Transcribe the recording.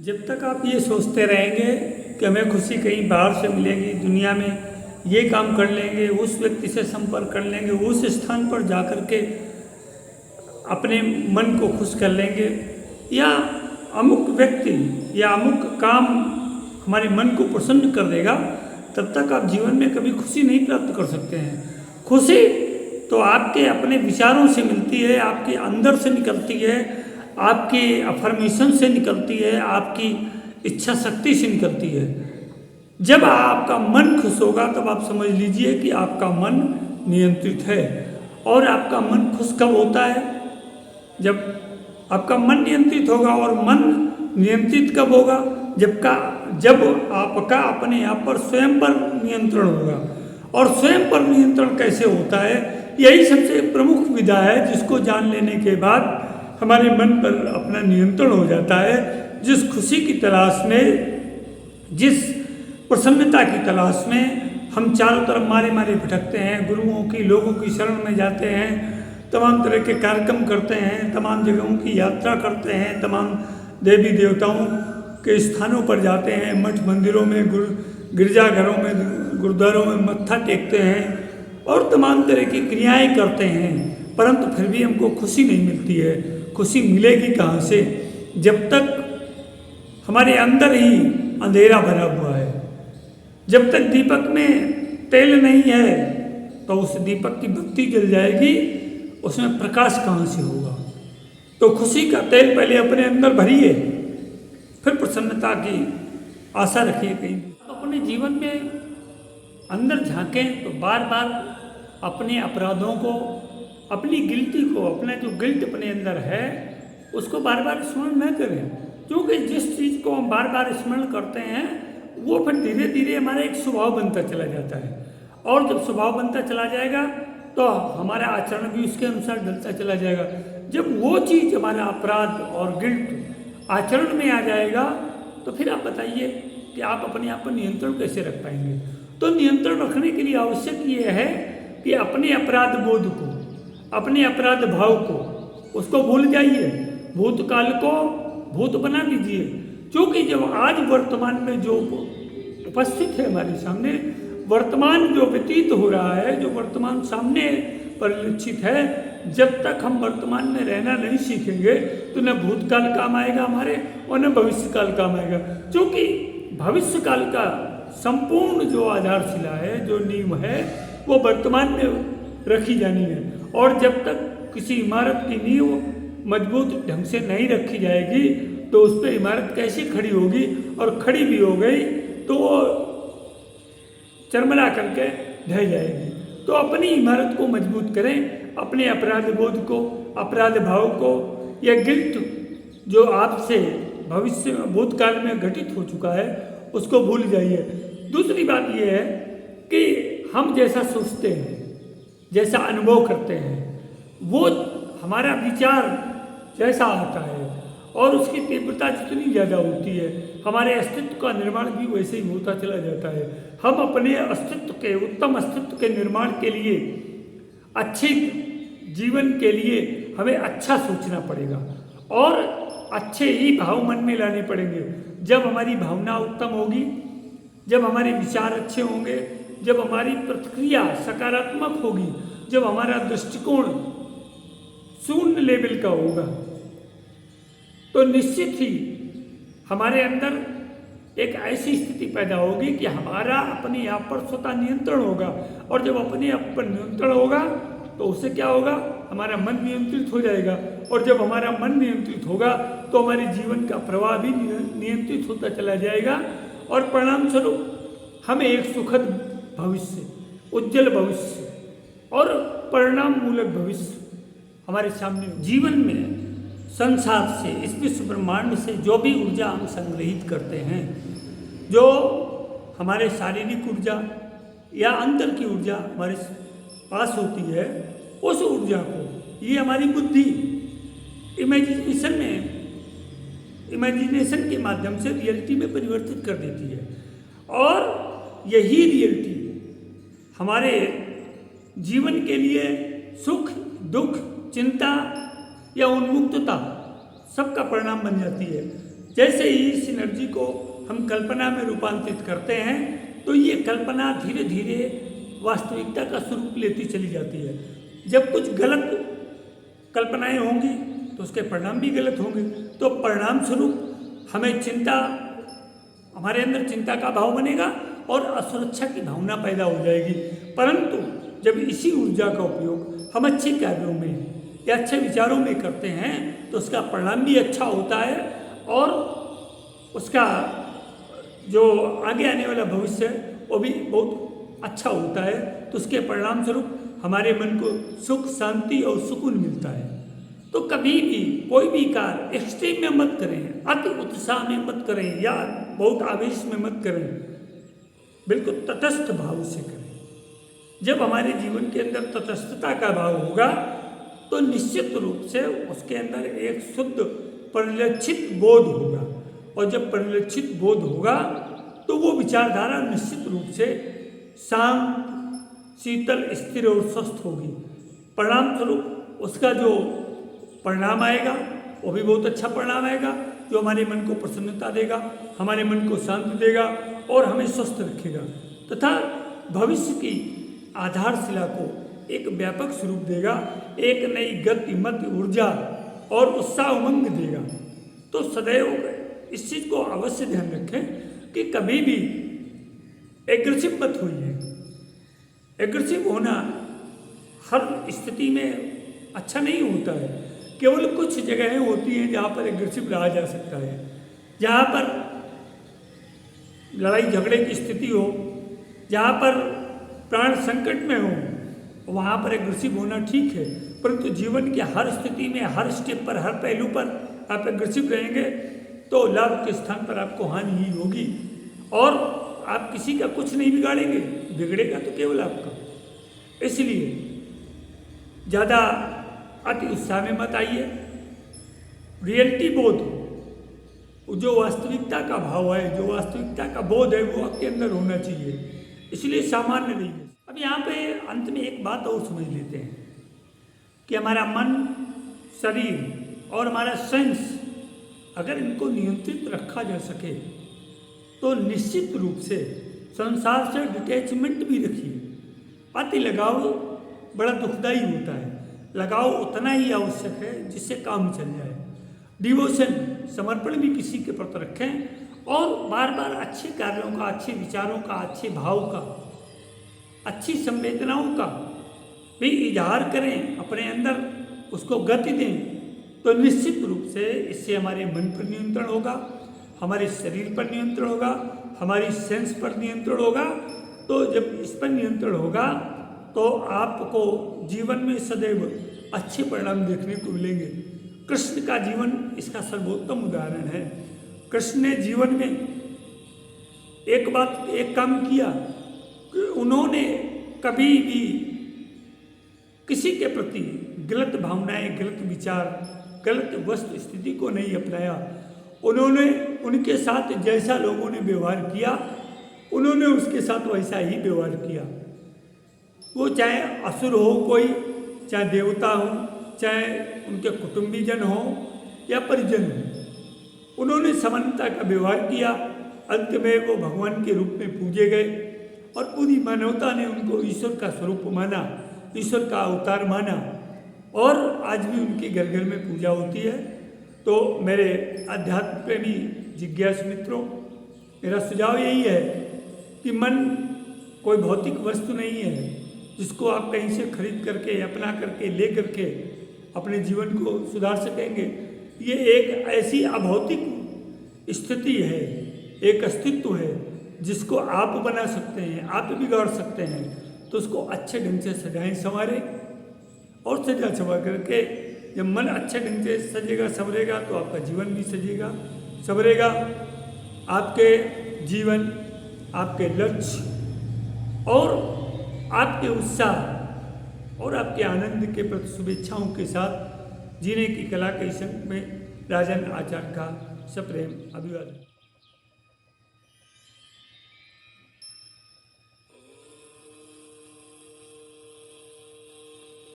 जब तक आप ये सोचते रहेंगे कि हमें खुशी कहीं बाहर से मिलेगी, दुनिया में ये काम कर लेंगे, उस व्यक्ति से संपर्क कर लेंगे, उस स्थान पर जा कर के अपने मन को खुश कर लेंगे, या अमुक व्यक्ति या अमुक काम हमारे मन को प्रसन्न कर देगा, तब तक आप जीवन में कभी खुशी नहीं प्राप्त कर सकते हैं। खुशी तो आपके अपने विचारों से मिलती है, आपके अंदर से निकलती है, आपके अफर्मेशन से निकलती है, आपकी इच्छा शक्ति से निकलती है। जब आपका मन खुश होगा तब आप समझ लीजिए कि आपका मन नियंत्रित है। और आपका मन खुश कब होता है? जब आपका मन नियंत्रित होगा। और मन नियंत्रित कब होगा? जब आपका अपने आप पर स्वयं पर नियंत्रण होगा। और स्वयं पर नियंत्रण कैसे होता है? यही सबसे प्रमुख विधा है, जिसको जान लेने के बाद हमारे मन पर अपना नियंत्रण हो जाता है। जिस खुशी की तलाश में, जिस प्रसन्नता की तलाश में हम चारों तरफ मारे मारे भटकते हैं, गुरुओं की, लोगों की शरण में जाते हैं, तमाम तरह के कार्यक्रम करते हैं, तमाम जगहों की यात्रा करते हैं, तमाम देवी देवताओं के स्थानों पर जाते हैं, मठ मंदिरों में, गिरजाघरों में, गुरुद्वारों में मत्था टेकते हैं और तमाम तरह की क्रियाएं करते हैं, परंतु फिर भी हमको खुशी नहीं मिलती है। खुशी मिलेगी कहाँ से? जब तक हमारे अंदर ही अंधेरा भरा हुआ है। जब तक दीपक में तेल नहीं है तो उस दीपक की बत्ती जल जाएगी, उसमें प्रकाश कहाँ से होगा? तो खुशी का तेल पहले अपने अंदर भरिए, फिर प्रसन्नता की आशा रखिए। कहीं तो अपने जीवन में अंदर झांकें तो बार बार अपने अपराधों को, अपनी गिल्टी को, अपना जो गिल्ट अपने अंदर है उसको बार बार स्मरण न करें, क्योंकि जिस चीज़ को हम बार बार स्मरण करते हैं वो फिर धीरे धीरे हमारा एक स्वभाव बनता चला जाता है। और जब स्वभाव बनता चला जाएगा तो हमारा आचरण भी उसके अनुसार ढलता चला जाएगा। जब वो चीज़, हमारा अपराध और गिल्ट आचरण में आ जाएगा तो फिर आप बताइए कि आप अपने आप पर नियंत्रण कैसे रख पाएंगे? तो नियंत्रण रखने के लिए आवश्यक ये है कि अपने अपराध बोध को, अपने अपराध भाव को, उसको भूल जाइए, भूतकाल को भूत बना लीजिए। क्योंकि जब आज वर्तमान में जो उपस्थित है हमारे सामने, वर्तमान जो व्यतीत हो रहा है, जो वर्तमान सामने परिलक्षित है, जब तक हम वर्तमान में रहना नहीं सीखेंगे तो न भूतकाल काम आएगा हमारे और न भविष्यकाल काम आएगा। क्योंकि भविष्यकाल का संपूर्ण जो आधारशिला है, जो नींव है, वो वर्तमान में रखी जानी है। और जब तक किसी इमारत की नींव मजबूत ढंग से नहीं रखी जाएगी तो उस पर इमारत कैसे खड़ी होगी? और खड़ी भी हो गई तो वो चरमरा करके ढह जाएगी। तो अपनी इमारत को मजबूत करें, अपने अपराध बोध को, अपराध भाव को, या गिल्ट जो आपसे भविष्य में, भूतकाल में घटित हो चुका है, उसको भूल जाइए। दूसरी बात यह है कि हम जैसा सोचते हैं, जैसा अनुभव करते हैं, वो हमारा विचार जैसा आता है और उसकी तीव्रता जितनी ज़्यादा होती है, हमारे अस्तित्व का निर्माण भी वैसे ही होता चला जाता है। हम अपने अस्तित्व के, उत्तम अस्तित्व के निर्माण के लिए, अच्छे जीवन के लिए हमें अच्छा सोचना पड़ेगा और अच्छे ही भाव मन में लाने पड़ेंगे। जब हमारी भावना उत्तम होगी, जब हमारे विचार अच्छे होंगे, जब हमारी प्रतिक्रिया सकारात्मक होगी, जब हमारा दृष्टिकोण शून्य लेवल का होगा, तो निश्चित ही हमारे अंदर एक ऐसी स्थिति पैदा होगी कि हमारा अपने आप पर स्वतः नियंत्रण होगा। और जब अपने आप पर नियंत्रण होगा तो उससे क्या होगा? हमारा मन नियंत्रित हो जाएगा। और जब हमारा मन नियंत्रित होगा तो हमारे जीवन का प्रवाह भी नियंत्रित होता चला जाएगा और परिणाम स्वरूप हमें एक सुखद भविष्य, उज्जवल भविष्य और परिणाम मूलक भविष्य हमारे सामने। जीवन में संसार से, इस विश्व ब्रह्मांड से जो भी ऊर्जा हम संग्रहित करते हैं, जो हमारे शारीरिक ऊर्जा या अंदर की ऊर्जा हमारे पास होती है, उस ऊर्जा को ये हमारी बुद्धि इमेजिनेशन के माध्यम से रियलिटी में परिवर्तित कर देती है। और यही रियलिटी हमारे जीवन के लिए सुख, दुख, चिंता या उन्मुक्तता सबका परिणाम बन जाती है। जैसे ही इस एनर्जी को हम कल्पना में रूपांतरित करते हैं तो ये कल्पना धीरे धीरे वास्तविकता का स्वरूप लेती चली जाती है। जब कुछ गलत कल्पनाएं होंगी तो उसके परिणाम भी गलत होंगे, तो परिणाम स्वरूप हमें चिंता, हमारे अंदर चिंता का भाव बनेगा और असुरक्षा की भावना पैदा हो जाएगी। परंतु जब इसी ऊर्जा का उपयोग हम अच्छे कार्यों में या अच्छे विचारों में करते हैं तो उसका परिणाम भी अच्छा होता है और उसका जो आगे आने वाला भविष्य है वो भी बहुत अच्छा होता है। तो उसके परिणाम स्वरूप हमारे मन को सुख, शांति और सुकून मिलता है। तो कभी भी कोई भी कार्य एक्सट्रीम में मत करें, अति उत्साह में मत करें या बहुत आवेश में मत करें, बिल्कुल तटस्थ भाव से करें। जब हमारे जीवन के अंदर तटस्थता का भाव होगा तो निश्चित रूप से उसके अंदर एक शुद्ध परिलक्षित बोध होगा, और जब परिलक्षित बोध होगा तो वो विचारधारा निश्चित रूप से शांत, शीतल, स्थिर और स्वस्थ होगी। परिणाम स्वरूप उसका जो परिणाम आएगा वो भी बहुत अच्छा परिणाम आएगा, जो हमारे मन को प्रसन्नता देगा, हमारे मन को शांत देगा और हमें स्वस्थ रखेगा, तथा भविष्य की आधारशिला को एक व्यापक स्वरूप देगा, एक नई गति, मत, ऊर्जा और उत्साह, उमंग देगा। तो सदैव इस चीज़ को अवश्य ध्यान रखें कि कभी भी एग्रेसिव मत होइए। एग्रेसिव होना हर स्थिति में अच्छा नहीं होता है। केवल कुछ जगहें होती हैं जहाँ पर एग्रेसिव रहा जा सकता है, जहाँ पर लड़ाई झगड़े की स्थिति हो, जहाँ पर प्राण संकट में हो, वहाँ पर एग्रेसिव होना ठीक है। परंतु जीवन की हर स्थिति में, हर स्टेप पर, हर पहलू पर आप एग्रेसिव रहेंगे तो लाभ के स्थान पर आपको हानि ही होगी और आप किसी का कुछ नहीं बिगाड़ेंगे, बिगड़ेगा तो केवल आपका। इसलिए ज़्यादा अति उत्साह में मत आइए। रियलिटी बोध, जो वास्तविकता का भाव है, जो वास्तविकता का बोध है, वो आपके अंदर होना चाहिए। इसलिए सामान्य नहीं है। अब यहाँ पे अंत में एक बात और समझ लेते हैं कि हमारा मन, शरीर और हमारा सेंस, अगर इनको नियंत्रित रखा जा सके तो निश्चित रूप से संसार से डिटैचमेंट भी रखिए। अति लगाव बड़ा दुखदायी होता है, लगाव उतना ही आवश्यक है जिससे काम चल जाए। डिवोशन, समर्पण भी किसी के प्रति रखें और बार बार अच्छे कार्यों का, अच्छे विचारों का, अच्छे भाव का, अच्छी संवेदनाओं का भी इजहार करें, अपने अंदर उसको गति दें। तो निश्चित रूप से इससे हमारे मन पर नियंत्रण होगा, हमारे शरीर पर नियंत्रण होगा, हमारी सेंस पर नियंत्रण होगा। तो जब इस पर नियंत्रण होगा तो आपको जीवन में सदैव अच्छे परिणाम देखने को मिलेंगे। कृष्ण का जीवन इसका सर्वोत्तम उदाहरण है। कृष्ण ने जीवन में एक काम किया कि उन्होंने कभी भी किसी के प्रति गलत भावनाएं, गलत विचार, गलत वस्तु स्थिति को नहीं अपनाया। उन्होंने उनके साथ जैसा लोगों ने व्यवहार किया, उन्होंने उसके साथ वैसा ही व्यवहार किया। वो चाहे असुर हो कोई, चाहे देवता हो, चाहे उनके कुटुंबीजन हो या परिजन हो, उन्होंने समानता का व्यवहार किया। अंत में वो भगवान के रूप में पूजे गए और पूरी मानवता ने उनको ईश्वर का स्वरूप माना, ईश्वर का अवतार माना और आज भी उनके घर घर में पूजा होती है। तो मेरे अध्यात्म प्रेमी जिज्ञासु मित्रों, मेरा सुझाव यही है कि मन कोई भौतिक वस्तु नहीं है जिसको आप कहीं से खरीद करके, अपना करके, ले करके अपने जीवन को सुधार सकेंगे। ये एक ऐसी अभौतिक स्थिति है, एक अस्तित्व है जिसको आप बना सकते हैं, आप बिगाड़ सकते हैं। तो उसको अच्छे ढंग से सजाएं, संवारें और सजा संवार करके जब मन अच्छे ढंग से सजेगा, संवरेगा तो आपका जीवन भी सजेगा, संवरेगा। आपके जीवन, आपके लक्ष्य और आपके उत्साह और आपके आनंद के प्रति शुभेच्छाओं के साथ जीने की कला के संग में राजन आचार्य का सप्रेम अभिवादन।